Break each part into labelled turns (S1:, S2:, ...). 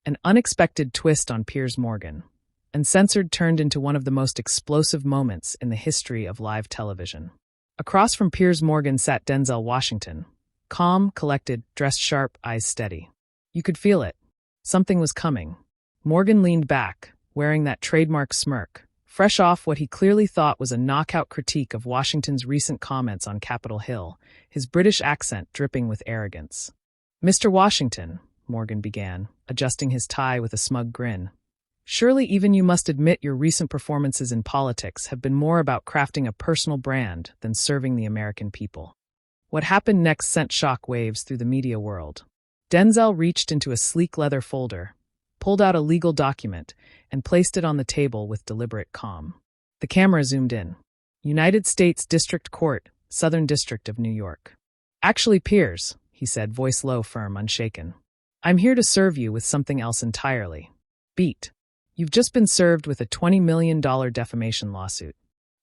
S1: An unexpected twist on Piers Morgan. Uncensored turned into one of the most explosive moments in the history of live television. Across from Piers Morgan sat Denzel Washington. Calm, collected, dressed sharp, eyes steady. You could feel it. Something was coming. Morgan leaned back, wearing that trademark smirk, fresh off what he clearly thought was a knockout critique of Washington's recent comments on Capitol Hill, his British accent dripping with arrogance. "Mr. Washington," Morgan began, adjusting his tie with a smug grin. "Surely even you must admit your recent performances in politics have been more about crafting a personal brand than serving the American people." What happened next sent shock waves through the media world. Denzel reached into a sleek leather folder, pulled out a legal document, and placed it on the table with deliberate calm. The camera zoomed in. United States District Court, Southern District of New York. "Actually, Piers," he said, voice low, firm, unshaken. "I'm here to serve you with something else entirely. Beat. You've just been served with a $20 million defamation lawsuit."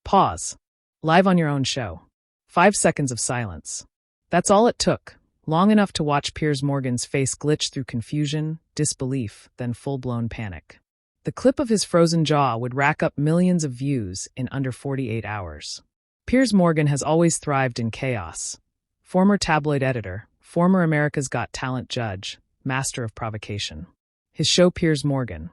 S1: Pause. Live on your own show. 5 seconds of silence. That's all it took. Long enough to watch Piers Morgan's face glitch through confusion, disbelief, then full-blown panic. The clip of his frozen jaw would rack up millions of views in under 48 hours. Piers Morgan has always thrived in chaos. Former tabloid editor, former America's Got Talent judge, master of provocation. His show Piers Morgan.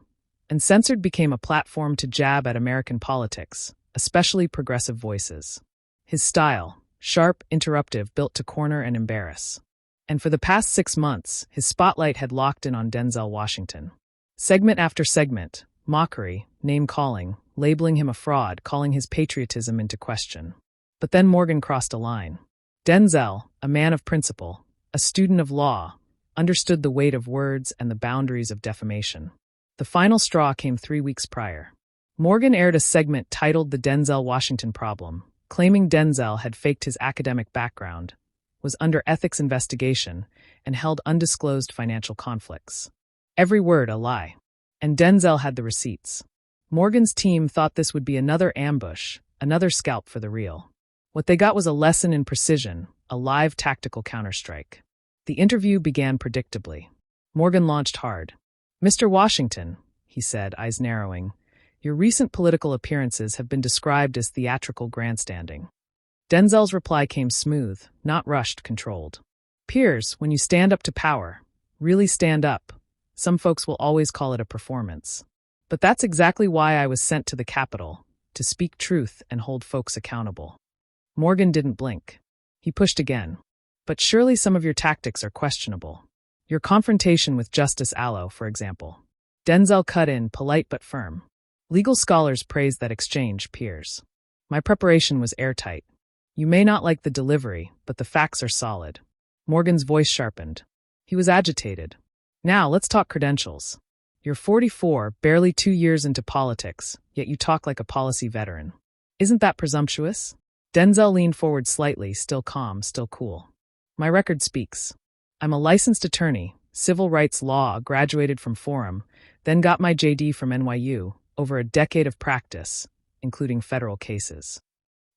S1: Uncensored became a platform to jab at American politics, especially progressive voices. His style, sharp, interruptive, built to corner and embarrass. And for the past 6 months, his spotlight had locked in on Denzel Washington. Segment after segment, mockery, name-calling, labeling him a fraud, calling his patriotism into question. But then Morgan crossed a line. Denzel, a man of principle, a student of law, understood the weight of words and the boundaries of defamation. The final straw came 3 weeks prior. Morgan aired a segment titled The Denzel Washington Problem, claiming Denzel had faked his academic background, was under ethics investigation, and held undisclosed financial conflicts. Every word a lie. And Denzel had the receipts. Morgan's team thought this would be another ambush, another scalp for the real. What they got was a lesson in precision, a live tactical counterstrike. The interview began predictably. Morgan launched hard. "Mr. Washington," he said, eyes narrowing, "your recent political appearances have been described as theatrical grandstanding." Denzel's reply came smooth, not rushed, controlled. "Piers, when you stand up to power, really stand up. Some folks will always call it a performance. But that's exactly why I was sent to the Capitol, to speak truth and hold folks accountable." Morgan didn't blink. He pushed again. "But surely some of your tactics are questionable. Your confrontation with Justice Allo, for example." Denzel cut in, polite but firm. "Legal scholars praise that exchange, Piers. My preparation was airtight. You may not like the delivery, but the facts are solid." Morgan's voice sharpened. He was agitated. "Now, let's talk credentials. You're 44, barely 2 years into politics, yet you talk like a policy veteran. Isn't that presumptuous?" Denzel leaned forward slightly, still calm, still cool. "My record speaks. I'm a licensed attorney, civil rights law, graduated from Forum, then got my JD from NYU, over a decade of practice, including federal cases."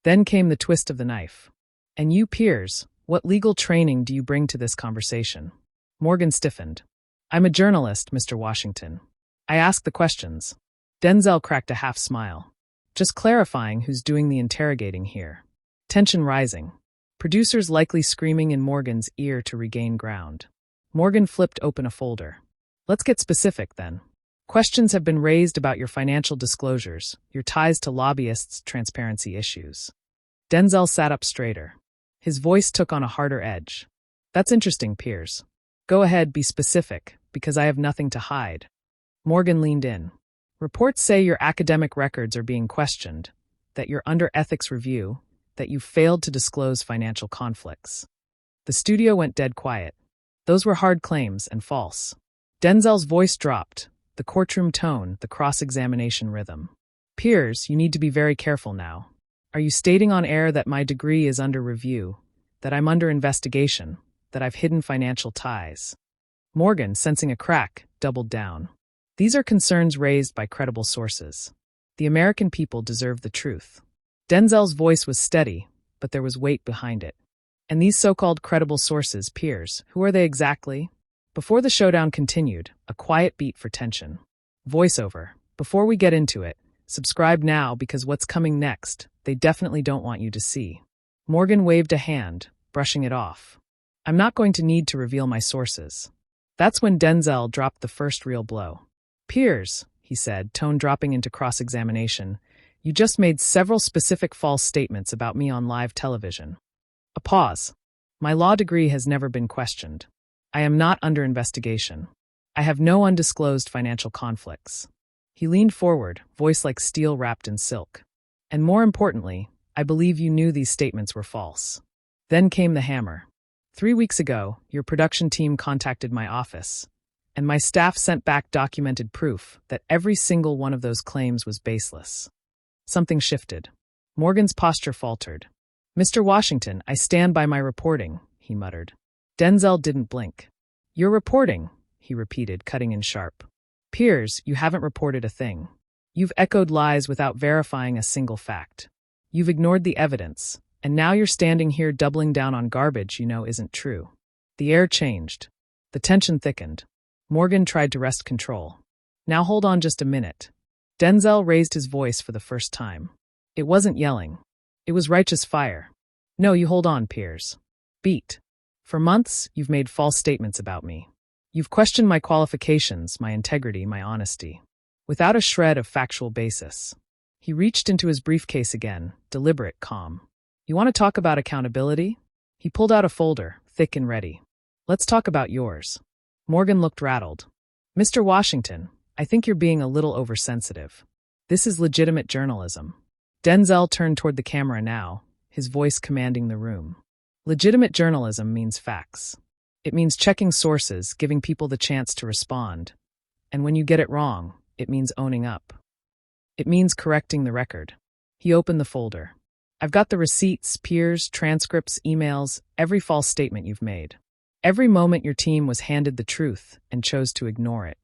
S1: Then came the twist of the knife. "And you, Piers, what legal training do you bring to this conversation?" Morgan stiffened. "I'm a journalist, Mr. Washington. I ask the questions." Denzel cracked a half smile. "Just clarifying who's doing the interrogating here." Tension rising. Producers likely screaming in Morgan's ear to regain ground. Morgan flipped open a folder. "Let's get specific, then. Questions have been raised about your financial disclosures, your ties to lobbyists, transparency issues." Denzel sat up straighter. His voice took on a harder edge. "That's interesting, Piers. Go ahead, be specific, because I have nothing to hide." Morgan leaned in. "Reports say your academic records are being questioned, that you're under ethics review, that you failed to disclose financial conflicts." The studio went dead quiet. Those were hard claims and false. Denzel's voice dropped, the courtroom tone, the cross-examination rhythm. "Piers, you need to be very careful now. Are you stating on air that my degree is under review, that I'm under investigation, that I've hidden financial ties?" Morgan, sensing a crack, doubled down. "These are concerns raised by credible sources. The American people deserve the truth." Denzel's voice was steady, but there was weight behind it. "And these so-called credible sources, Piers, who are they exactly?" Before the showdown continued, a quiet beat for tension. Voiceover. Before we get into it, subscribe now because what's coming next, they definitely don't want you to see. Morgan waved a hand, brushing it off. I'm not going to need to reveal my sources. That's when Denzel dropped the first real blow. Piers, he said, tone dropping into cross-examination, you just made several specific false statements about me on live television. A pause. My law degree has never been questioned. I am not under investigation. I have no undisclosed financial conflicts. He leaned forward, voice like steel wrapped in silk. And more importantly, I believe you knew these statements were false. Then came the hammer. 3 weeks ago, your production team contacted my office, and my staff sent back documented proof that every single one of those claims was baseless. Something shifted. Morgan's posture faltered. Mr. Washington, I stand by my reporting, he muttered. Denzel didn't blink. Your reporting, he repeated, cutting in sharp. Piers, you haven't reported a thing. You've echoed lies without verifying a single fact. You've ignored the evidence, and now you're standing here doubling down on garbage you know isn't true. The air changed. The tension thickened. Morgan tried to wrest control. Now hold on just a minute. Denzel raised his voice for the first time. It wasn't yelling. It was righteous fire. No, you hold on, Piers. Beat. For months, you've made false statements about me. You've questioned my qualifications, my integrity, my honesty. Without a shred of factual basis. He reached into his briefcase again, deliberate, calm. You want to talk about accountability? He pulled out a folder, thick and ready. Let's talk about yours. Morgan looked rattled. Mr. Washington, I think you're being a little oversensitive. This is legitimate journalism. Denzel turned toward the camera now, his voice commanding the room. Legitimate journalism means facts. It means checking sources, giving people the chance to respond. And when you get it wrong, it means owning up. It means correcting the record. He opened the folder. I've got the receipts, Piers, transcripts, emails, every false statement you've made. Every moment your team was handed the truth and chose to ignore it.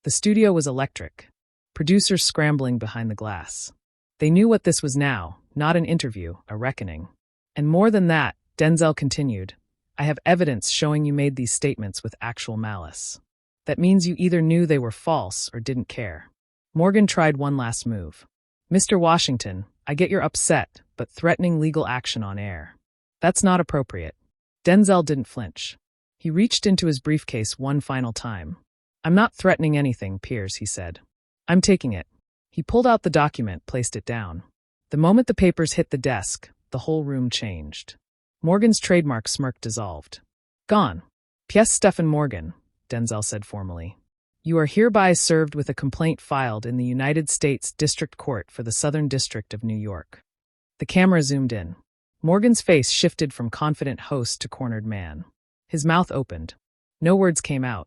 S1: The studio was electric. Producers scrambling behind the glass. They knew what this was now, not an interview, a reckoning. And more than that, Denzel continued, I have evidence showing you made these statements with actual malice. That means you either knew they were false or didn't care. Morgan tried one last move. Mr. Washington, I get you're upset, but threatening legal action on air. That's not appropriate. Denzel didn't flinch. He reached into his briefcase one final time. I'm not threatening anything, Piers, he said. I'm taking it. He pulled out the document, placed it down. The moment the papers hit the desk, the whole room changed. Morgan's trademark smirk dissolved. Gone. Piers Stephen Morgan, Denzel said formally. You are hereby served with a complaint filed in the United States District Court for the Southern District of New York. The camera zoomed in. Morgan's face shifted from confident host to cornered man. His mouth opened. No words came out.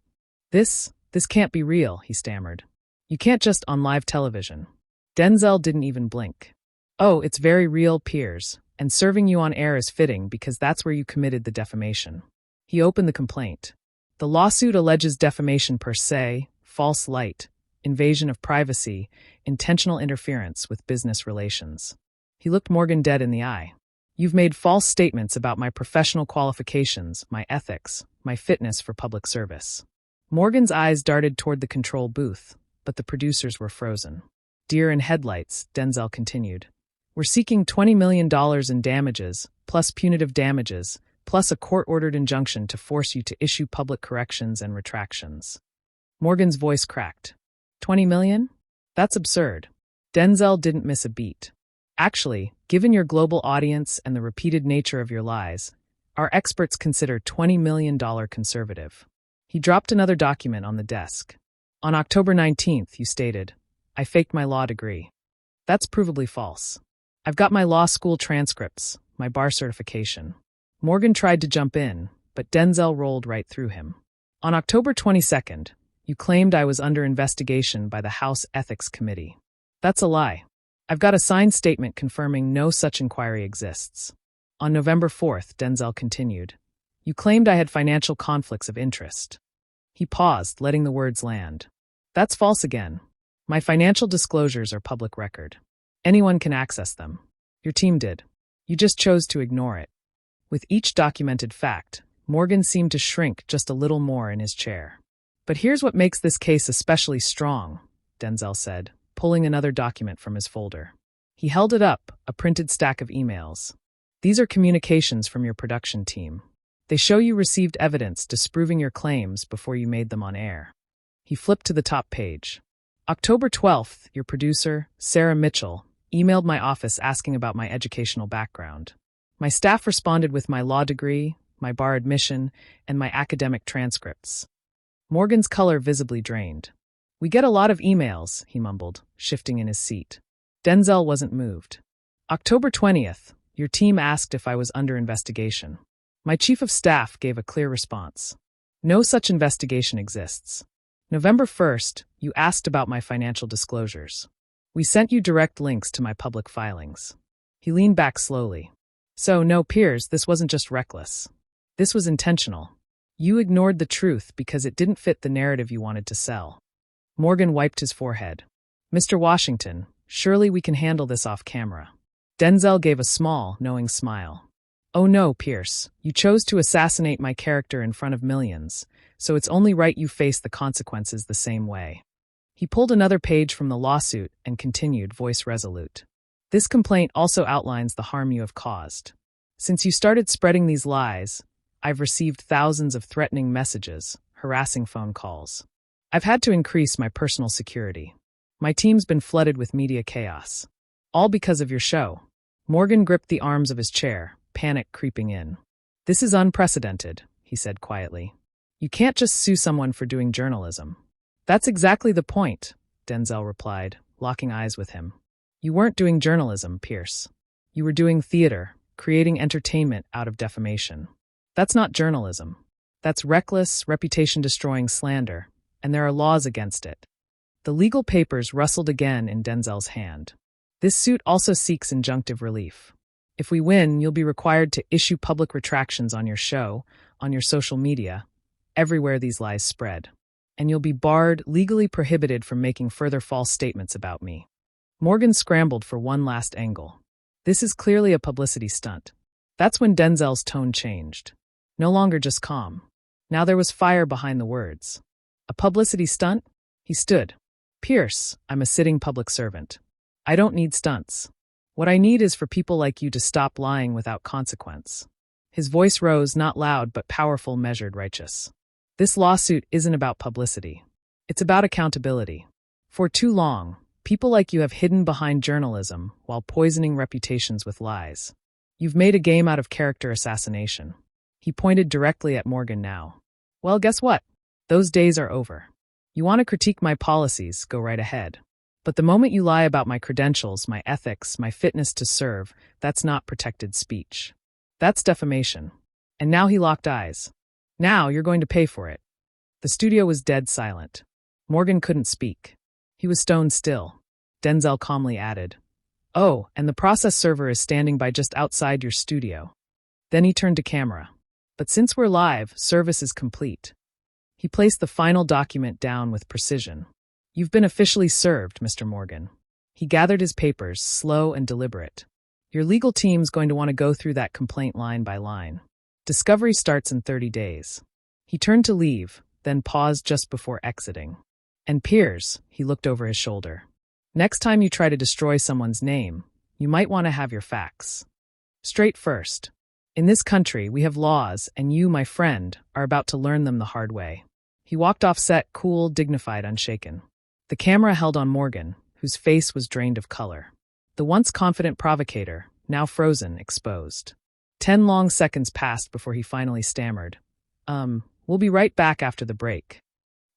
S1: This can't be real, he stammered. You can't just on live television. Denzel didn't even blink. Oh, it's very real, Piers, and serving you on air is fitting because that's where you committed the defamation. He opened the complaint. The lawsuit alleges defamation per se, false light, invasion of privacy, intentional interference with business relations. He looked Morgan dead in the eye. You've made false statements about my professional qualifications, my ethics, my fitness for public service. Morgan's eyes darted toward the control booth, but the producers were frozen. Deer in headlights, Denzel continued. We're seeking $20 million in damages, plus punitive damages, plus a court-ordered injunction to force you to issue public corrections and retractions. Morgan's voice cracked. 20 million? That's absurd. Denzel didn't miss a beat. Actually, given your global audience and the repeated nature of your lies, our experts consider $20 million conservative. He dropped another document on the desk. On October 19th, you stated, I faked my law degree. That's provably false. I've got my law school transcripts, my bar certification. Morgan tried to jump in, but Denzel rolled right through him. On October 22nd, you claimed I was under investigation by the House Ethics Committee. That's a lie. I've got a signed statement confirming no such inquiry exists. On November 4th, Denzel continued, you claimed I had financial conflicts of interest. He paused, letting the words land. That's false again. My financial disclosures are public record. Anyone can access them. Your team did. You just chose to ignore it. With each documented fact, Morgan seemed to shrink just a little more in his chair. But here's what makes this case especially strong, Denzel said, pulling another document from his folder. He held it up, a printed stack of emails. These are communications from your production team. They show you received evidence disproving your claims before you made them on air. He flipped to the top page. October 12th, your producer, Sarah Mitchell, emailed my office asking about my educational background. My staff responded with my law degree, my bar admission, and my academic transcripts. Morgan's color visibly drained. We get a lot of emails, he mumbled, shifting in his seat. Denzel wasn't moved. October 20th, your team asked if I was under investigation. My chief of staff gave a clear response. No such investigation exists. November 1st, you asked about my financial disclosures. We sent you direct links to my public filings. He leaned back slowly. So, no, Piers, this wasn't just reckless. This was intentional. You ignored the truth because it didn't fit the narrative you wanted to sell. Morgan wiped his forehead. Mr. Washington, surely we can handle this off camera. Denzel gave a small, knowing smile. Oh no, Piers, you chose to assassinate my character in front of millions, so it's only right you face the consequences the same way. He pulled another page from the lawsuit and continued, voice resolute. This complaint also outlines the harm you have caused. Since you started spreading these lies, I've received thousands of threatening messages, harassing phone calls. I've had to increase my personal security. My team's been flooded with media chaos. All because of your show. Morgan gripped the arms of his chair, panic creeping in. This is unprecedented, he said quietly. You can't just sue someone for doing journalism. That's exactly the point, Denzel replied, locking eyes with him. You weren't doing journalism, Piers. You were doing theater, creating entertainment out of defamation. That's not journalism. That's reckless, reputation-destroying slander, and there are laws against it. The legal papers rustled again in Denzel's hand. This suit also seeks injunctive relief. If we win, you'll be required to issue public retractions on your show, on your social media, everywhere these lies spread. And you'll be barred, legally prohibited from making further false statements about me. Morgan scrambled for one last angle. This is clearly a publicity stunt. That's when Denzel's tone changed. No longer just calm. Now there was fire behind the words. A publicity stunt? He stood. Piers, I'm a sitting public servant. I don't need stunts. What I need is for people like you to stop lying without consequence. His voice rose, not loud but powerful, measured, righteous. This lawsuit isn't about publicity. It's about accountability. For too long, people like you have hidden behind journalism while poisoning reputations with lies. You've made a game out of character assassination. He pointed directly at Morgan now. Well, guess what? Those days are over. You want to critique my policies, go right ahead. But the moment you lie about my credentials, my ethics, my fitness to serve, that's not protected speech. That's defamation. And now he locked eyes. Now you're going to pay for it. The studio was dead silent. Morgan couldn't speak. He was stone still. Denzel calmly added, Oh, and the process server is standing by just outside your studio. Then he turned to camera. But since we're live, service is complete. He placed the final document down with precision. You've been officially served, Mr. Morgan. He gathered his papers, slow and deliberate. Your legal team's going to want to go through that complaint line by line. Discovery starts in 30 days. He turned to leave, then paused just before exiting. And Piers, he looked over his shoulder. Next time you try to destroy someone's name, you might want to have your facts straight first. In this country, we have laws, and you, my friend, are about to learn them the hard way. He walked off set, cool, dignified, unshaken. The camera held on Morgan, whose face was drained of color. The once confident provocator, now frozen, exposed. 10 long seconds passed before he finally stammered. We'll be right back after the break.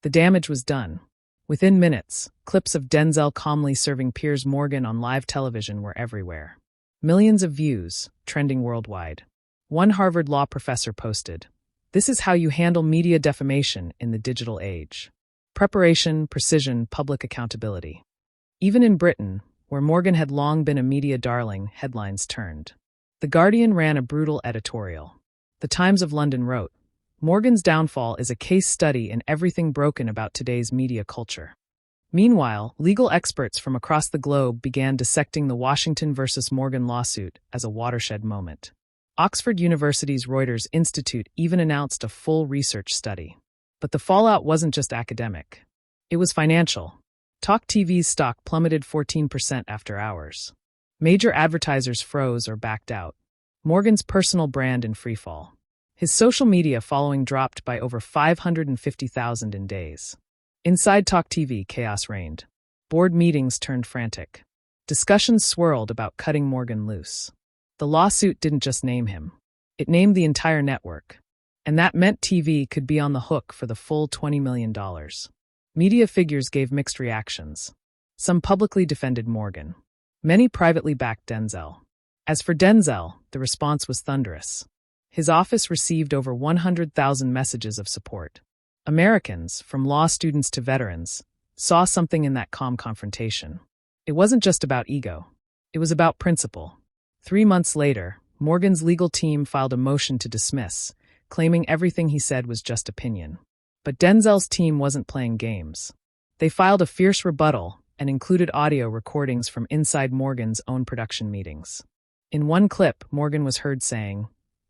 S1: The damage was done. Within minutes, clips of Denzel calmly serving Piers Morgan on live television were everywhere. Millions of views, trending worldwide. One Harvard law professor posted, "This is how you handle media defamation in the digital age. Preparation, precision, public accountability." Even in Britain, where Morgan had long been a media darling, headlines turned. The Guardian ran a brutal editorial. The Times of London wrote, "Morgan's downfall is a case study in everything broken about today's media culture." Meanwhile, legal experts from across the globe began dissecting the Washington versus Morgan lawsuit as a watershed moment. Oxford University's Reuters Institute even announced a full research study. But the fallout wasn't just academic. It was financial. Talk TV's stock plummeted 14% after hours. Major advertisers froze or backed out. Morgan's personal brand in freefall. His social media following dropped by over 550,000 in days. Inside Talk TV, chaos reigned. Board meetings turned frantic. Discussions swirled about cutting Morgan loose. The lawsuit didn't just name him. It named the entire network. And that meant TV could be on the hook for the full $20 million. Media figures gave mixed reactions. Some publicly defended Morgan. Many privately backed Denzel. As for Denzel, the response was thunderous. His office received over 100,000 messages of support. Americans, from law students to veterans, saw something in that calm confrontation. It wasn't just about ego. It was about principle. 3 months later, Morgan's legal team filed a motion to dismiss, claiming everything he said was just opinion. But Denzel's team wasn't playing games. They filed a fierce rebuttal and included audio recordings from inside Morgan's own production meetings. In one clip, Morgan was heard saying,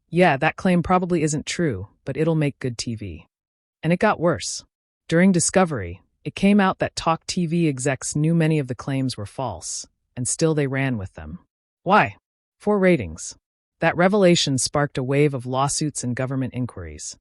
S1: "Yeah, that claim probably isn't true, but it'll make good TV." And it got worse. During discovery, it came out that Talk TV execs knew many of the claims were false, and still they ran with them. Why? For ratings. That revelation sparked a wave of lawsuits and government inquiries.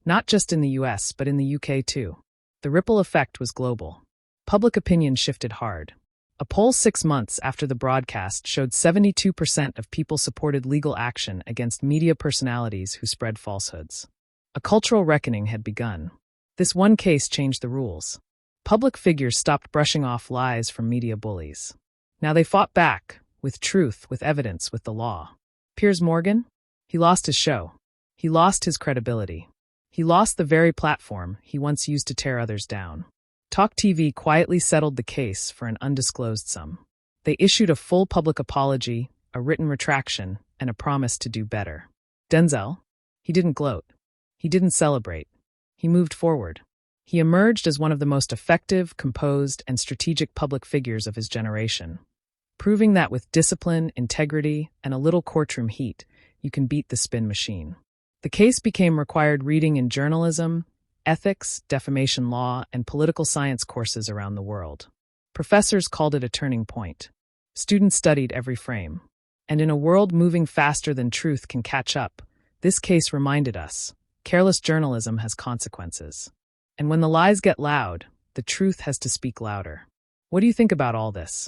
S1: Not just in the US, but in the UK too. The ripple effect was global. Public opinion shifted hard. A poll 6 months after the broadcast showed 72% of people supported legal action against media personalities who spread falsehoods. A cultural reckoning had begun. This one case changed the rules. Public figures stopped brushing off lies from media bullies. Now they fought back, with truth, with evidence, with the law. Piers Morgan? He lost his show. He lost his credibility. He lost the very platform he once used to tear others down. Talk TV quietly settled the case for an undisclosed sum. They issued a full public apology, a written retraction, and a promise to do better. Denzel? He didn't gloat. He didn't celebrate. He moved forward. He emerged as one of the most effective, composed, and strategic public figures of his generation, proving that with discipline, integrity, and a little courtroom heat, you can beat the spin machine. The case became required reading in journalism, ethics, defamation law, and political science courses around the world. Professors called it a turning point. Students studied every frame. And in a world moving faster than truth can catch up, this case reminded us, careless journalism has consequences. And when the lies get loud, the truth has to speak louder. What do you think about all this?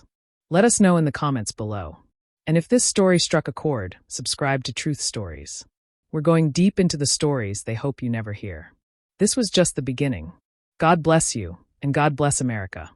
S1: Let us know in the comments below. And if this story struck a chord, subscribe to Truth Stories. We're going deep into the stories they hope you never hear. This was just the beginning. God bless you, and God bless America.